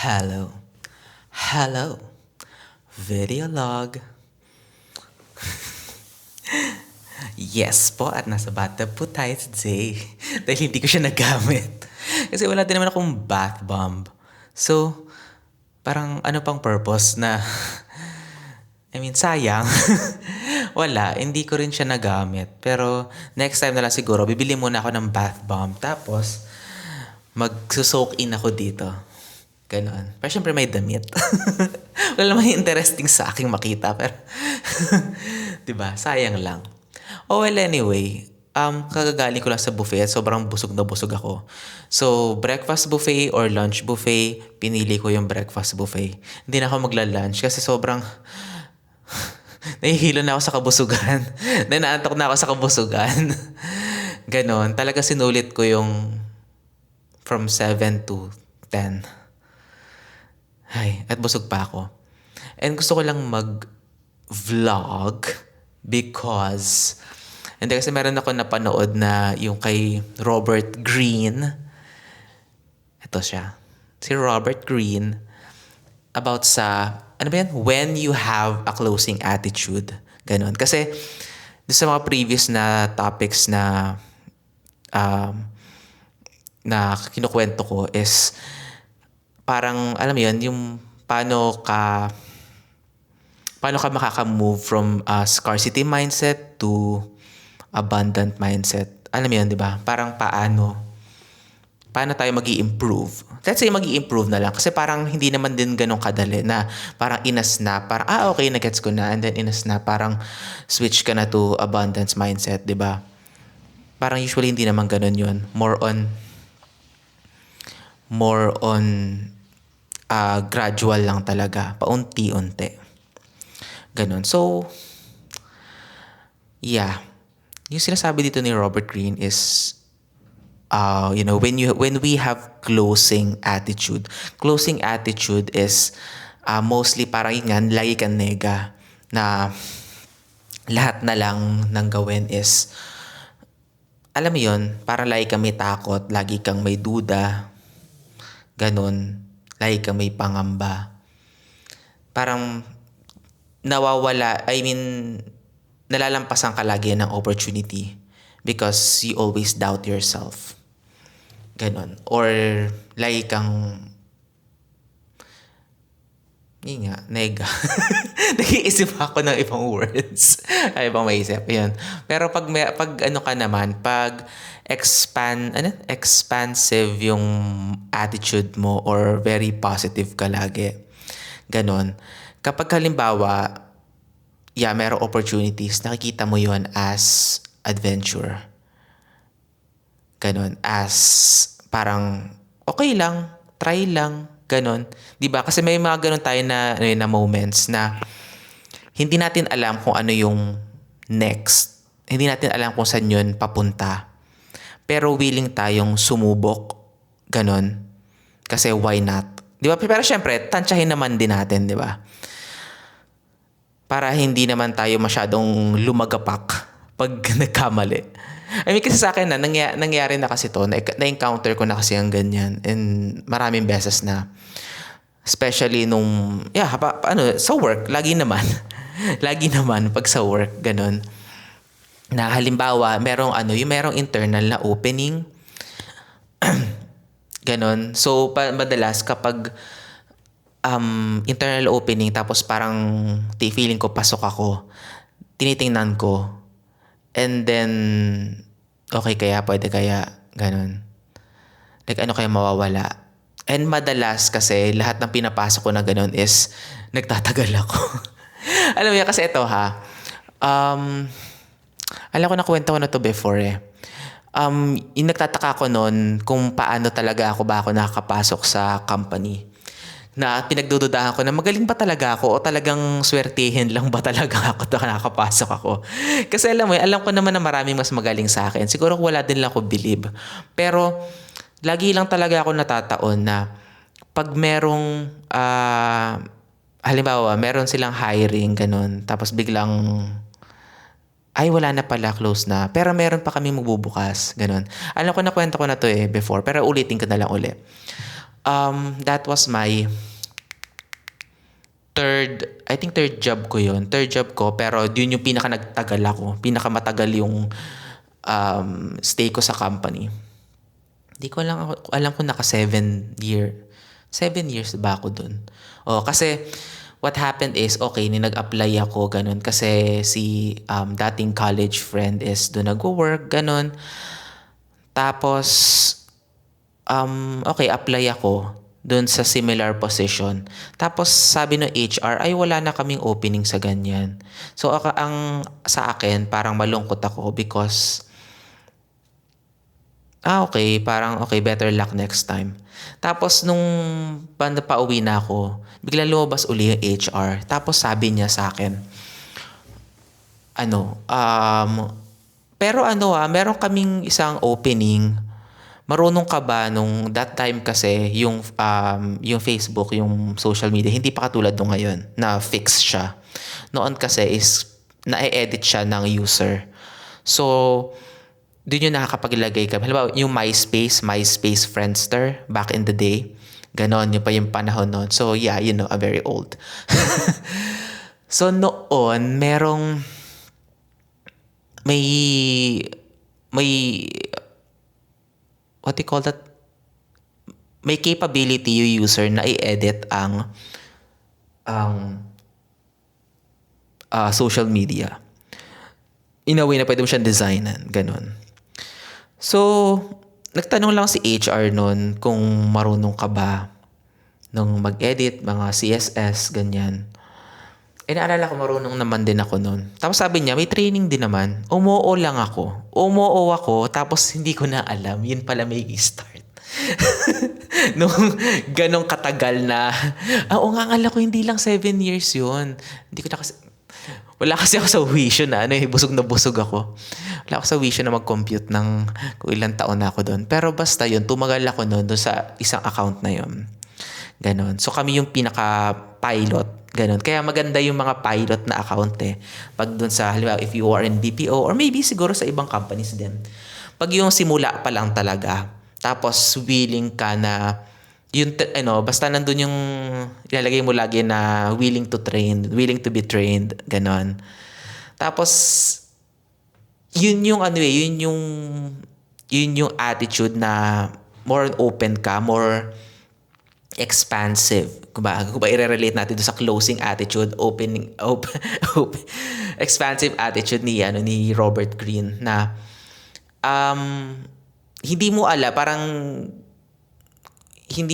Hello. Hello. Video log. Yes po, at nasa bathtub po tayo today. Dahil hindi ko siya nagamit. Kasi wala din naman akong bath bomb. So, parang ano pang purpose na... sayang. Wala, hindi ko rin siya nagamit. Pero, next time na lang siguro, bibili muna ako ng bath bomb. Tapos, magsusoak in ako dito. Ganon. Pero syempre may damit. Wala naman interesting sa aking makita. Pero, diba? Sayang lang. Oh, well, anyway. Kagagaling ko lang sa buffet at sobrang busog na busog ako. So, breakfast buffet or lunch buffet, pinili ko yung breakfast buffet. Hindi na ako magla-lunch kasi sobrang nahihilo na ako sa kabusugan. Nanaantok na ako sa kabusugan. Ganon. Talaga sinulit ko yung from 7 to 10. Ay, at busog pa ako. And gusto ko lang mag-vlog because hindi kasi meron ako napanood na yung kay Robert Greene. Ito siya. Si Robert Greene about sa, ano ba yan? When you have a closing attitude. Ganon. Kasi sa mga previous na topics na na kinukwento ko is parang, alam mo yun, yung paano ka makaka-move from a scarcity mindset to abundant mindset. Alam mo yun, di ba? Parang paano tayo mag-i-improve. Let's say mag-i-improve na lang. Kasi parang hindi naman din ganun kadali na parang ina-snap. Parang, okay, nagets ko na. And then ina-snap. Parang switch ka na to abundance mindset, di ba? Parang usually hindi naman ganun yun. More on gradual lang talaga. Paunti-unti. Ganun. So, yeah. Yung sinasabi dito ni Robert Greene is, when we have closing attitude is mostly parang yan, lagi kang nega na lahat na lang ng gawin is, alam mo yun, parang lagi kang may takot, lagi kang may duda, ganun, lagi kang may pangamba. Parang nalalampasan ka lagi ng opportunity because you always doubt yourself. Ganon. Or lagi kang nega. Nag-iisip ako ng ibang words. Ay, ibang maisip. Yun. Pero pag ano ka naman, pag expansive yung attitude mo or very positive ka lagi. Ganon. Kapag halimbawa, merong opportunities, nakikita mo yon as adventure. Ganon. As parang, okay lang, try lang, ganon. Diba? Kasi may mga ganon tayo na moments na hindi natin alam kung ano yung next. Hindi natin alam kung saan yun papunta. Pero willing tayong sumubok. Ganon. Kasi why not? Diba? Pero syempre, tansyahin naman din natin, diba? Para hindi naman tayo masyadong lumagapak pag nagkamali. Kasi sa akin nangyari na kasi to, na-encounter ko na kasi ang ganyan. And maraming beses na. Especially sa work, lagi naman. Lagi naman pag sa work, ganun. Na halimbawa, merong internal na opening. Ganon. So, madalas kapag internal opening tapos parang feeling ko pasok ako, tinitingnan ko. And then, okay kaya, pwede kaya, ganon. Like, ano kaya mawawala? And madalas kasi, lahat ng pinapasok ko na ganon is, nagtatagal ako. Alam mo yan, kasi ito alam ko na kwento ko na to before yung nagtataka ko noon kung paano talaga ako nakakapasok sa company. Na pinagdududahan ko na magaling ba talaga ako o talagang swertihin lang ba talaga ako na nakakapasok ako. Kasi alam ko naman na maraming mas magaling sa akin. Siguro wala din lang ako believe. Pero lagi lang talaga ako natataon na pag merong halimbawa meron silang hiring ganun tapos biglang wala na pala, close na. Pero meron pa kami magbubukas, ganun. Alam ko na kwento ko na to before, pero ulitin ko na lang ulit. That was my I think third job ko yun. Third job ko, pero yun yung pinaka nagtagal ako. Pinaka matagal yung stay ko sa company. Hindi ko alam kung naka 7 years ba ako dun. Kasi what happened is, okay, nag-apply ako, ganun. Kasi si dating college friend is doon nag-work, ganun. Tapos, okay, apply ako doon sa similar position. Tapos sabi ng HR, ay wala na kaming opening sa ganyan. So ang sa akin, parang malungkot ako because okay, parang okay, better luck next time. Tapos nung banda pa uwi na ako, bigla lumabas uli yung HR. Tapos sabi niya sa akin, pero meron kaming isang opening. Marunong ka ba nung that time kasi yung Facebook, yung social media, hindi pa katulad nung ngayon na fix siya. Noon kasi is na-edit siya ng user. So, doon yung nakakapaglagay ka. Halimbawa, yung MySpace Friendster, back in the day. Ganon, yun pa yung panahon noon. So, yeah, I'm very old. So, noon, may, what do you call that? May capability yung user na i-edit ang social media. In a way na pwede mo siyang designan. Ganon. So, nagtanong lang si HR nun kung marunong ka ba nung mag-edit, mga CSS, ganyan. Naalala ko marunong naman din ako nun. Tapos sabi niya, may training din naman. Umuo ako, tapos hindi ko na alam. Yun pala may start. Nung ganong katagal na, akala ko hindi lang 7 years yun. Hindi ko na kasi, wala kasi ako sa wisyo na busog na busog ako. Wala ako sa wisyo na mag-compute ng kung ilang taon na ako doon. Pero basta yun, tumagal ako doon sa isang account na yun. Ganon. So kami yung pinaka-pilot. Ganon. Kaya maganda yung mga pilot na account eh. Pag doon sa, halimbawa, if you are in BPO or maybe siguro sa ibang companies din. Pag yung simula pa lang talaga, tapos willing ka na basta nandun yung ilalagay mo lagi na willing to be trained, ganon. Tapos yun yung attitude na more open ka, more expansive. Kung ba i-relate natin doon sa closing attitude, open expansive attitude ni Robert Greene na hindi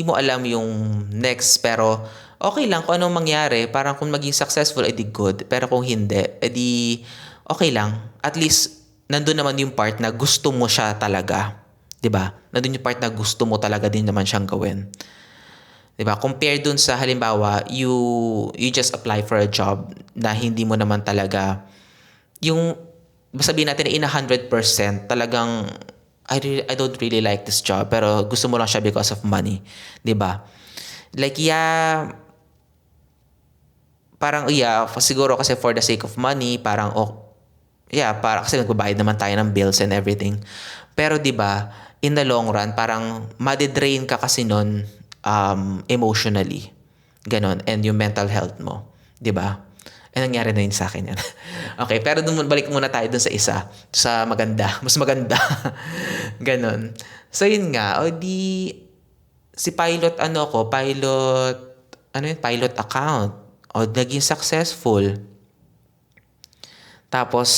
mo alam yung next, pero okay lang kung anong mangyari. Parang kung maging successful, edi good. Pero kung hindi, edi okay lang. At least, nandun naman yung part na gusto mo siya talaga. 'Di ba? Nandun yung part na gusto mo talaga din naman siyang gawin. 'Di ba? Compare dun sa halimbawa, you just apply for a job na hindi mo naman talaga yung sabihin natin na in 100% talagang I don't really like this job, pero gusto mo lang siya because of money. 'Di ba? Like, siguro kasi for the sake of money, parang, para kasi nagbabayad naman tayo ng bills and everything. Pero 'di ba, in the long run, parang madidrain ka kasi nun emotionally. Ganon. And yung mental health mo. 'Di ba? Nangyari na yun sa akin yan. Okay, pero balik muna tayo dun sa isa. Sa maganda. Mas maganda. Ganon. So, yun nga. Si pilot pilot account. Naging successful. Tapos,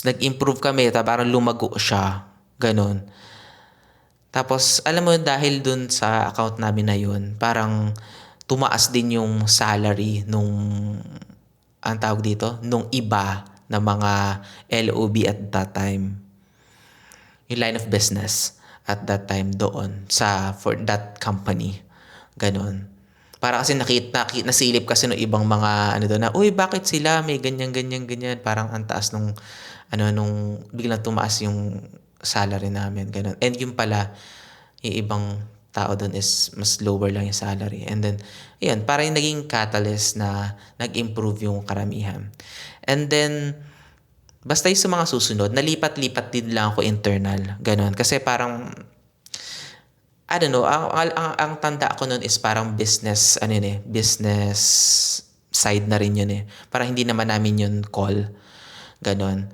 nag-improve kami. Parang lumago siya. Ganon. Tapos, alam mo, dahil dun sa account namin na yun, parang tumaas din yung salary ang tawag dito, nung iba na mga LOB at that time. Yung line of business at that time doon for that company. Ganon. Para kasi nasilip kasi ng ibang mga doon na, uy, bakit sila may ganyan. Parang ang taas nung biglang tumaas yung salary namin. Ganon. And yung pala, yung ibang tao doon is mas lower lang yung salary. And then, ayan, parang yung naging catalyst na nag-improve yung karamihan. And then, basta yung sa mga susunod, nalipat-lipat din lang ako internal. Ganon. Kasi parang, I don't know, ang tanda ko nun is parang business, ano yun eh, business side na rin yun eh. Parang hindi naman namin yun call. Ganon.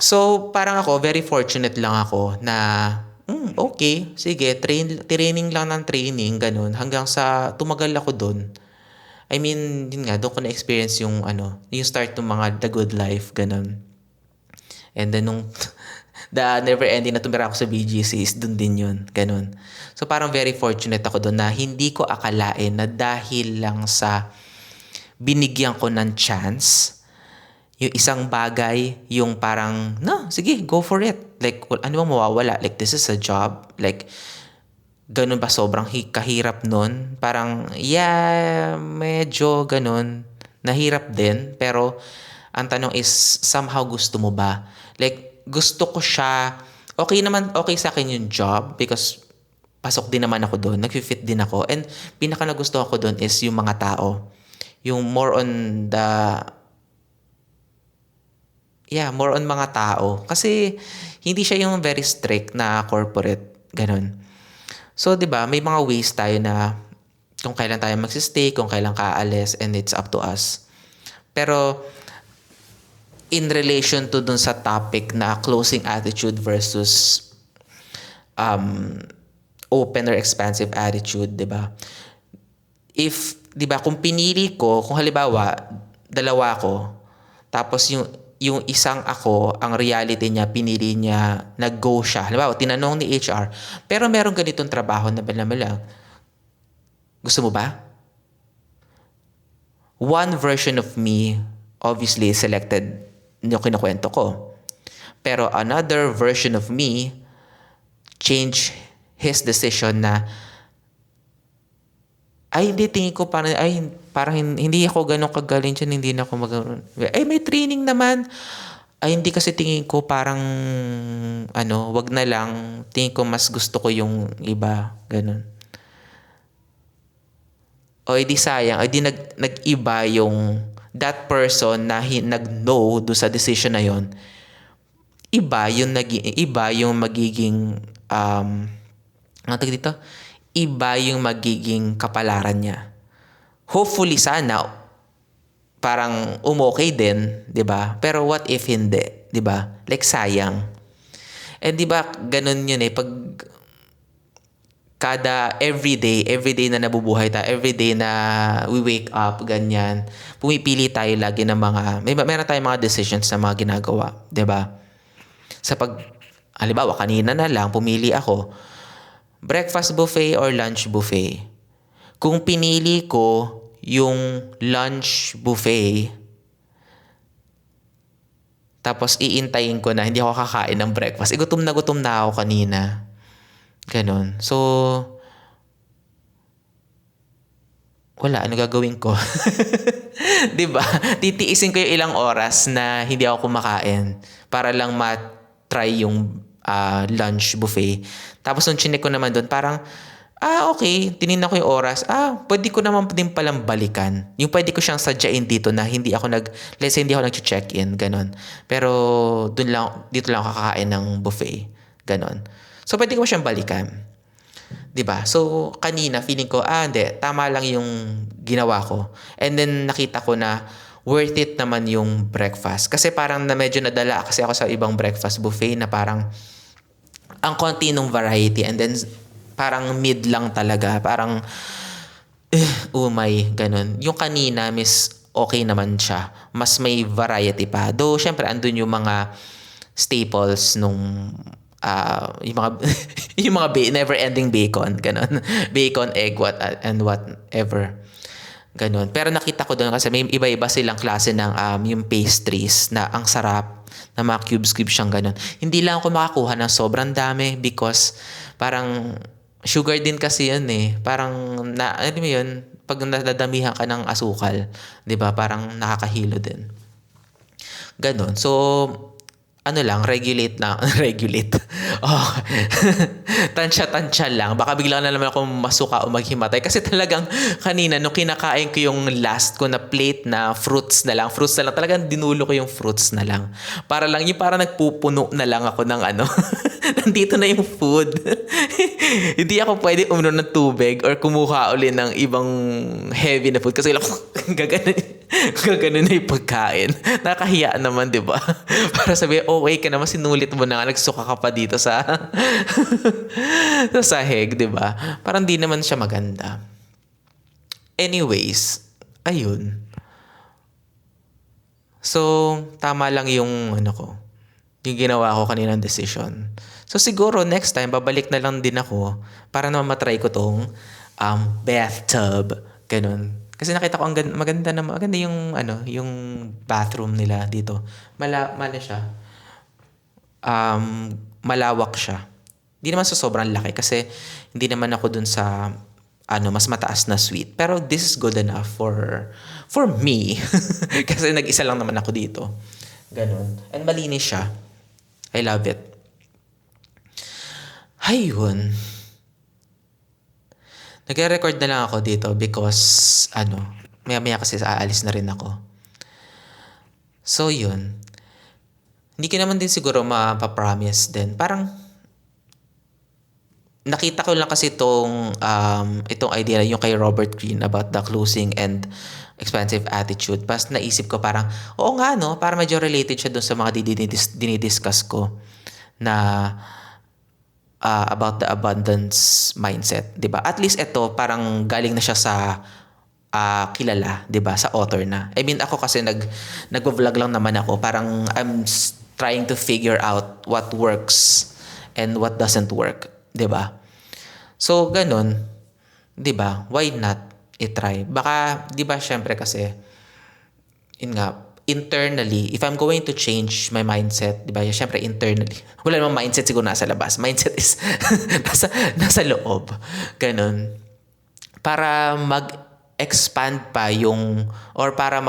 So, parang ako, very fortunate lang ako na, okay, sige, training lang ng training, ganun, hanggang sa tumagal ako doon. I mean, yun nga, doon ko na-experience yung, yung start ng mga The Good Life, ganun. And then, nung the never ending na tumira ako sa BGC is doon din yun, ganun. So, parang very fortunate ako doon na hindi ko akalain na dahil lang sa binigyan ko ng chance, yung isang bagay, yung parang, no, sige, go for it. Like, ano bang mawawala? Like, this is a job. Like, ganun ba sobrang kahirap nun? Parang, yeah, medyo ganun. Nahirap din. Pero, ang tanong is, somehow gusto mo ba? Like, gusto ko siya. Okay sa akin yung job because pasok din naman ako doon. Nag-fit din ako. And pinaka nagustuhan ko doon is yung mga tao. Yung more on the more on mga tao. Kasi, hindi siya yung very strict na corporate. Ganun. So, di ba, may mga ways tayo na kung kailan tayo magsistay, kung kailan kaalis, and it's up to us. Pero, in relation to dun sa topic na closing attitude versus open or expansive attitude, di ba? If, di ba, kung pinili ko, kung halimbawa, dalawa ko, tapos yung isang ako, ang reality niya, pinili niya, nag-go siya. Halimbawa, tinanong ni HR, pero meron ganitong trabaho na lang. Gusto mo ba? One version of me, obviously, selected yung kinukwento ko. Pero another version of me, change his decision na, hindi tingin ko parang hindi ako ganun kagaling dyan, hindi na ako may training naman. Hindi kasi tingin ko parang, wag na lang. Tingin ko mas gusto ko yung iba, ganun. O edi sayang, edi nag-iba yung that person na nag-no do sa decision na yon. Iba yung magiging dito? Iba yung magiging kapalaran niya. Hopefully sana parang umokay din, 'di ba? Pero what if hindi, 'di ba? Like sayang. Eh 'di ba ganun yun pag kada everyday na nabubuhay tayo, everyday na we wake up, ganyan, pumipili tayo lagi ng meron tayong mga decisions na mga ginagawa, 'di ba? Halimbawa, kanina na lang, pumili ako, breakfast buffet or lunch buffet. Kung pinili ko yung lunch buffet, tapos iintayin ko na hindi ako kakain ng breakfast. Gutom na ako kanina. Ganon. So, wala. Ano gagawin ko? Diba? Titiisin ko yung ilang oras na hindi ako kumakain para lang try yung lunch buffet. Tapos nung chinek ko naman doon, parang, okay, tinignan ko yung oras. Pwede ko naman din palang balikan. Yung pwede ko siyang sadyain dito na let's say hindi ako nag-check-in, ganon. Pero dito lang ako kakain ng buffet. Ganon. So, pwede ko siyang balikan. 'Di ba? So, kanina, feeling ko, hindi, tama lang yung ginawa ko. And then, nakita ko na worth it naman yung breakfast. Kasi parang medyo nadala kasi ako sa ibang breakfast buffet na parang ang konti nung variety and then parang mid lang talaga. Parang, umay, ganun. Yung kanina, okay naman siya. Mas may variety pa. Though, syempre, andun yung mga staples nung yung mga yung mga never ending bacon, ganun. Bacon, egg, and whatever. Ganun. Pero nakita ko doon kasi may iba-iba silang klase ng yung pastries na ang sarap, na mga cubes siyang ganun. Hindi lang ako makakuha ng sobrang dami because parang sugar din kasi yun Parang ano mo yun, pag nadadamihan ka ng asukal, 'di ba? Parang nakakahilo din. Ganun. So ano lang, regulate lang. Regulate. Oh. Tansya-tansya lang. Baka bigla na naman ako masuka o maghimatay. Kasi talagang kanina, nung kinakain ko yung last ko na plate na fruits na lang. Fruits na lang. Talagang dinulo ko yung fruits na lang. Para lang, yung para nagpupuno na lang ako ng ano. Nandito na yung food. Hindi ako pwede uminom ng tubig or kumuha ulit ng ibang heavy na food. Kasi lang, gaganon na yung pagkain. Nakahiya naman, di ba? Para sabihin, okay ka naman, sinulit mo na nga, nagsuka ka pa dito sa sa sahig, di ba? Parang di naman siya maganda. Anyways, ayun. So, tama lang yung ano ko, yung ginawa ko kaninang decision. So, siguro next time, babalik na lang din ako para naman matry ko tong bathtub. Ganun. Kasi nakita ko maganda yung ano, yung bathroom nila dito. Mala siya. Malawak siya. Hindi naman sa sobrang laki kasi hindi naman ako dun sa ano, mas mataas na suite. Pero this is good enough for me. Kasi nag-isa lang naman ako dito. Ganun. And malinis siya. I love it. Ayun. Nagre-record na lang ako dito because ano, maya-maya kasi aalis na rin ako. So yun. Hindi ko naman din siguro mapapromise din. Parang nakita ko lang kasi itong idea yung kay Robert Greene about the closing and expansive attitude. Pas naisip ko parang, oo nga no, parang medyo related siya dun sa mga dinidiscuss ko na about the abundance mindset, 'di ba? At least ito parang galing na siya sa kilala, 'di ba? Sa author na. I mean, ako kasi nagvo-vlog lang naman ako. Parang trying to figure out what works and what doesn't work, 'di ba? So, ganun, 'di ba? Why not i-try? Baka 'di ba syempre kasi yun nga, internally, if I'm going to change my mindset, di ba, syempre internally, wala namang mindset siguro nasa labas. Mindset is nasa loob. Ganun. Para mag-expand pa yung, or para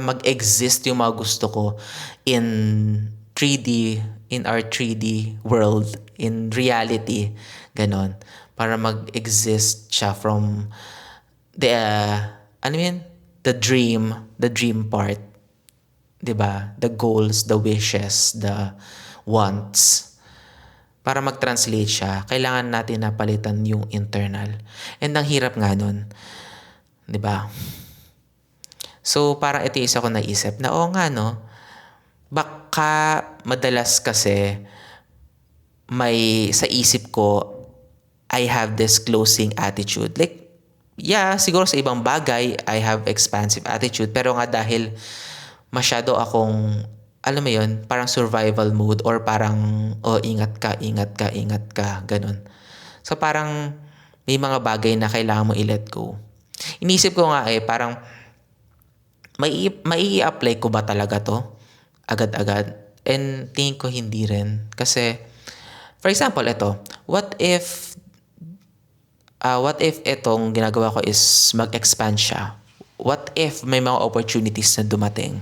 mag-exist yung mga gusto ko in 3D, in our 3D world, in reality. Ganon. Para mag-exist siya from the, ano yun? The dream part, 'di ba? The goals, the wishes, the wants. Para mag-translate siya, kailangan natin na palitan yung internal. And ang hirap nga nun, 'di ba? So parang ito isa ko naisip na oo nga no, baka madalas kasi may sa isip ko I have this closing attitude. Like yeah, siguro sa ibang bagay, I have expansive attitude. Pero nga dahil masyado akong, alam mo yun, parang survival mode or parang, ingat ka, ganun. So parang may mga bagay na kailangan mo i-let go. Inisip ko nga parang may apply ko ba talaga to? Agad-agad? And tingin ko hindi rin. Kasi, for example, ito, what if itong ginagawa ko is mag-expand siya? What if may mga opportunities na dumating?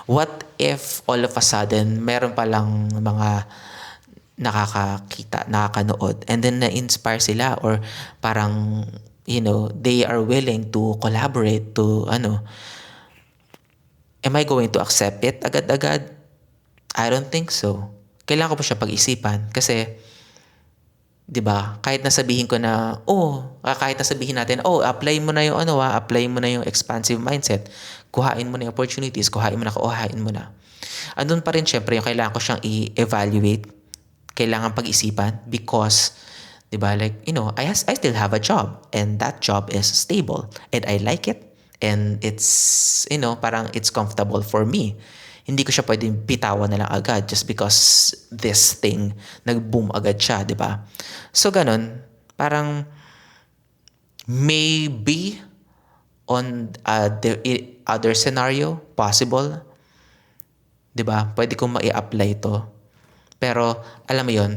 What if all of a sudden meron palang mga nakakakita, nakakanood, and then na-inspire sila or parang, they are willing to collaborate to, am I going to accept it agad-agad? I don't think so. Kailangan ko pa siya pag-isipan kasi 'di ba? Kahit nasabihin ko na, kahit nasabihin natin, apply mo na yung apply mo na yung expansive mindset. Kuhain mo na yung opportunities, kuhain mo na. Andun pa rin syempre yung kailangan ko siyang i-evaluate. Kailangan pag-isipan because 'di ba? Like, I still have a job and that job is stable and I like it and it's parang it's comfortable for me. Hindi ko siya pwedeng bitawan na lang agad just because this thing, nag-boom agad siya, di ba? So, ganun. Parang, maybe on the other scenario, possible. Di ba? Pwede kong ma-i-apply to. Pero, alam mo yon,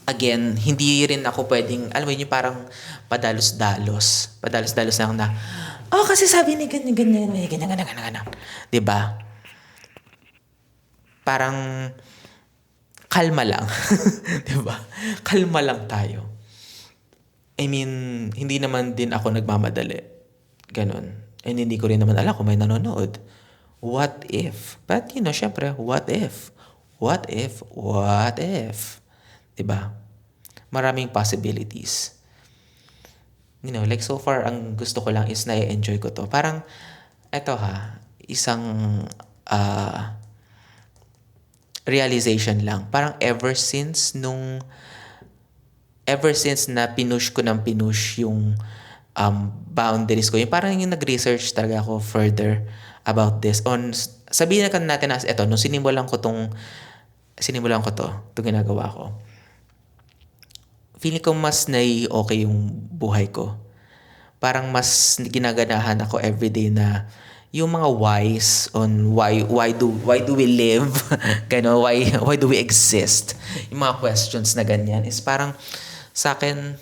again, hindi rin ako pwedeng, alam mo yun, yung parang padalos-dalos. Padalos-dalos lang na, kasi sabi ni ganyan. Di ba? parang kalma lang. 'Di ba? Kalma lang tayo. I mean, hindi naman din ako nagmamadali. Ganon. And hindi ko rin naman alam kung may nanonood. What if? But syempre, what if? What if? What if? 'Di ba? Maraming possibilities. Like so far, ang gusto ko lang is na-enjoy ko to. Parang, eto isang realization lang. Parang ever since na pinush ko ng pinush yung boundaries ko, yung parang yung nag-research talaga ako further about this. Sabihin na natin as eto, nung sinimulan ko to, itong ginagawa ko, feeling ko mas okay yung buhay ko. Parang mas ginaganahan ako everyday na yung mga whys on why do we live, gano, why do we exist, yung mga questions na ganyan is parang sa akin,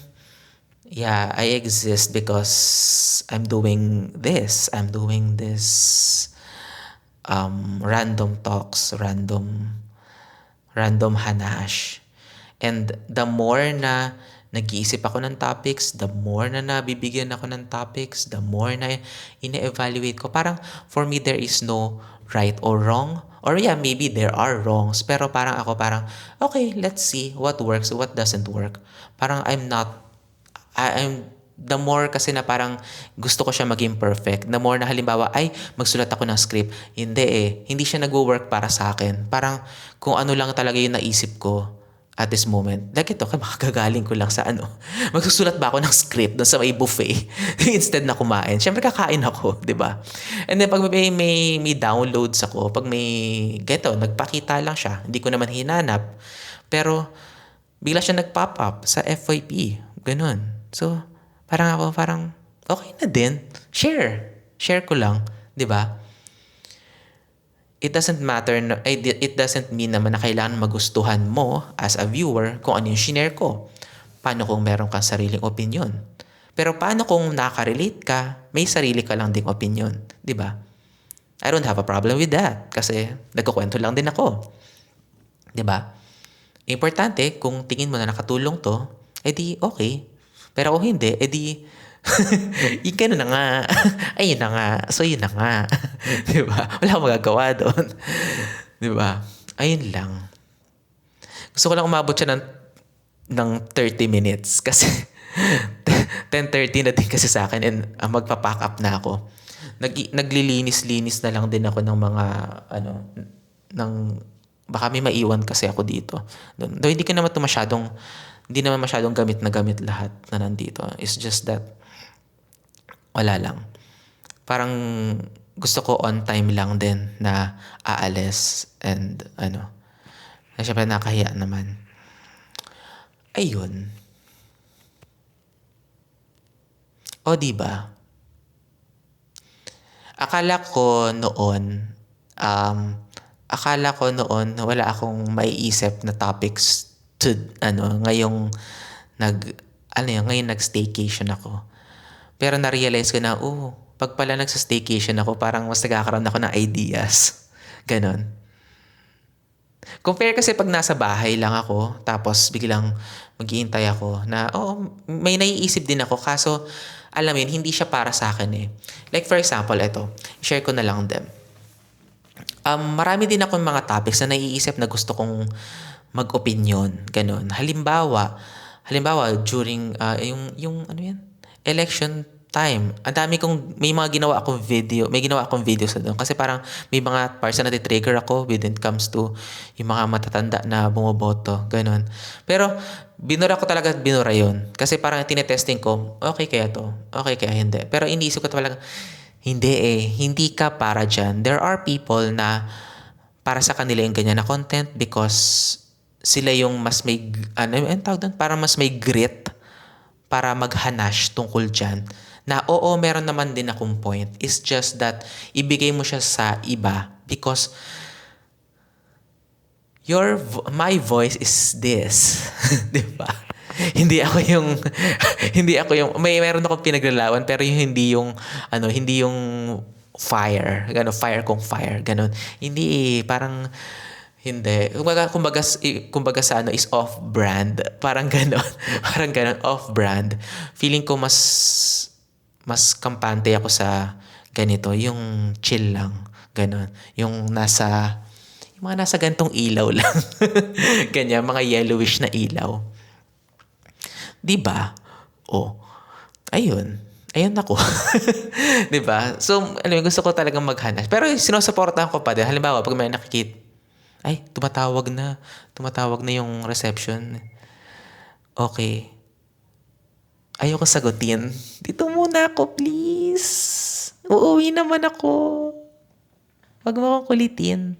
yeah, I exist because I'm doing this random talks, random hanash. And the more na nag-iisip ako ng topics, the more na nabibigyan ako ng topics, the more na ine-evaluate ko. Parang for me, there is no right or wrong. Or yeah, maybe there are wrongs. Pero parang okay, let's see what works, what doesn't work. Parang I'm the more kasi na parang gusto ko siya maging perfect. The more na halimbawa, magsulat ako ng script. Hindi siya nag-work para sa akin. Parang kung ano lang talaga yung naisip ko at this moment. Like ito, makagagaling ko lang sa magsusulat ba ako ng script doon sa may buffet instead na kumain? Siyempre kakain ako, di ba? And then pag may downloads ako, pag may nagpakita lang siya, hindi ko naman hinanap. Pero bigla siya nag-pop up sa FYP. Ganun. So, parang okay na din. Share ko lang, di ba? It doesn't matter, it doesn't mean naman na kailangan magustuhan mo as a viewer kung ano yung shinare ko. Paano kung meron kang sariling opinion? Pero paano kung nakaka-relate ka, may sarili ka lang ding opinion, di ba? I don't have a problem with that kasi nagkukwento lang din ako. Di ba? Importante, kung tingin mo na nakatulong to, edi okay. Pero kung hindi, edi yung gano'n na nga. Ayun na nga. So, yun na nga. Diba? Wala akong magagawa doon. Diba? Ayun lang. Gusto ko lang umabot siya ng 30 minutes. Kasi 10:30 na din kasi sa akin and magpa-pack up na ako. Naglilinis-linis na lang din ako ng mga baka may maiwan kasi ako dito. Though hindi naman masyadong gamit na gamit lahat na nandito. It's just that wala lang. Parang gusto ko on time lang din na aalis and syempre nakahiya naman. Ayun. O diba? Akala ko noon wala akong maiisip na topics to ngayong nag-staycation ako. Pero na-realize ko na, pag pala nagsa-staycation ako, parang mas nagkakaroon ako ng ideas. Ganon. Compare kasi pag nasa bahay lang ako, tapos biglang mag-iintay ako na, may naiisip din ako. Kaso, alam mo yun, hindi siya para sa akin eh. Like for example, ito, share ko na lang din. Marami din akong mga topics na naiisip na gusto kong mag-opinion. Ganon. Halimbawa, during, election time. May ginawa akong video sa doon. Kasi parang may mga parts na natitrigger ako when it comes to yung mga matatanda na bumoboto. Ganon. Pero, binura ko talaga yun. Kasi parang tinetesting ko, okay kaya to? Okay kaya hindi? Pero iniisip ko talaga, hindi ka para dyan. There are people na para sa kanila yung ganyan na content because sila yung mas may, parang mas may grit para maghanash tungkol dyan. Na meron naman din akong point. It's just that ibigay mo siya sa iba because my voice is this. Diba? Hindi ako yung meron akong pinaglalawan pero hindi yung fire. Fire kung fire. Ganon. Hindi parang Hindi. Kumbaga sa ano is off-brand. Parang ganon. Parang ganon, off-brand. Feeling ko mas kampante ako sa ganito, yung chill lang. Ganon. Yung mga nasa gantong ilaw lang. Ganyan, mga yellowish na ilaw. 'Di ba? Oh, ayun. Ayun ako. 'Di ba? So, alam mo, gusto ko talagang maghanap. Pero sinusuportahan ko pa din. Halimbawa, pag may nakikita, ay, tumatawag na. Tumatawag na yung reception. Okay. Ayoko sagutin. Dito muna ako, please. Uuwi naman ako. Wag mo akong kulitin.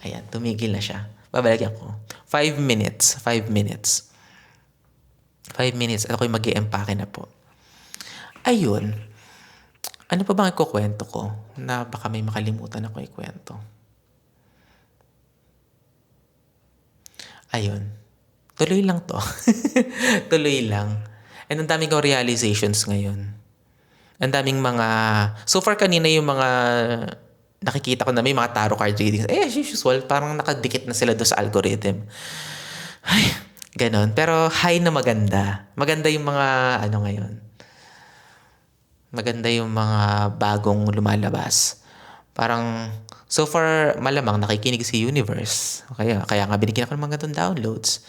Ayan, tumigil na siya. Babalikan ko. 5 minutes. 5 minutes. 5 minutes at ako'y mag-i-empake na po. Ayun. Ano pa bang ikukwento ko na baka may makalimutan ako ikwento? Ayun. Tuloy lang to. Tuloy lang. And ang daming kong realizations ngayon. Ang daming mga... So far kanina yung mga nakikita ko na may mga tarot card readings. As usual, parang nakadikit na sila doon sa algorithm. Ay, ganon. Pero high na maganda. Maganda yung mga ano ngayon. Maganda yung mga bagong lumalabas. Parang, so far, malamang nakikinig si Universe. Kaya nga binigyan ako ng mga ganitong downloads.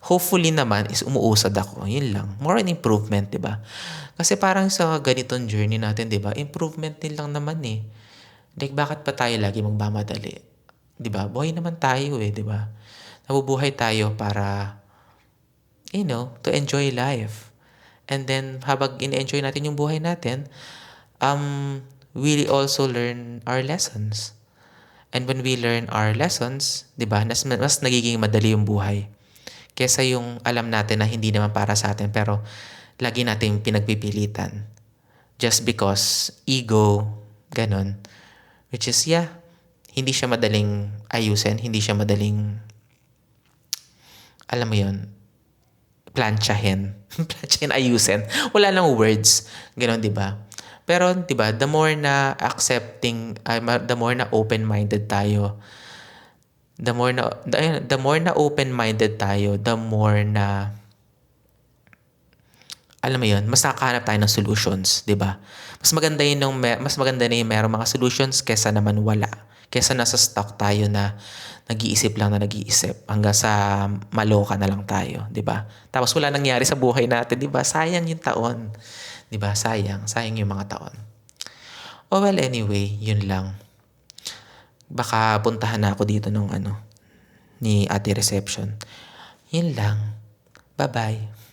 Hopefully naman is umuusad ako. Yun lang. More on improvement, di ba? Kasi parang sa ganitong journey natin, di ba? Improvement din lang naman eh. Like, bakit pa tayo lagi magmamadali? Di ba? Buhay naman tayo eh, di ba? Nabubuhay tayo para, to enjoy life. And then, habang in-enjoy natin yung buhay natin, we also learn our lessons. And when we learn our lessons, di ba, mas nagiging madali yung buhay. Kesa yung alam natin na hindi naman para sa atin, pero lagi natin pinagpipilitan. Just because ego, ganon. Which is, hindi siya madaling ayusin, hindi siya madaling, alam mo yun, planchahin. Planchahin, ayusin. Wala nang words. Ganon, di ba? Pero, di ba, the more na accepting, the more na open-minded tayo, the more na open-minded tayo, the more na, alam mo yun, mas nakakahanap tayo ng solutions, di ba? Mas maganda na yung merong mga solutions kesa naman wala. Kesa nasa stuck tayo na nag-iisip hanggang sa maloka na lang tayo, 'di ba? Tapos wala nangyari sa buhay natin, 'di ba? Sayang yung taon. 'Di ba? Sayang yung mga taon. Oh well, anyway, yun lang. Baka puntahan na ako dito nung ni Ate Reception. Yun lang. Bye-bye.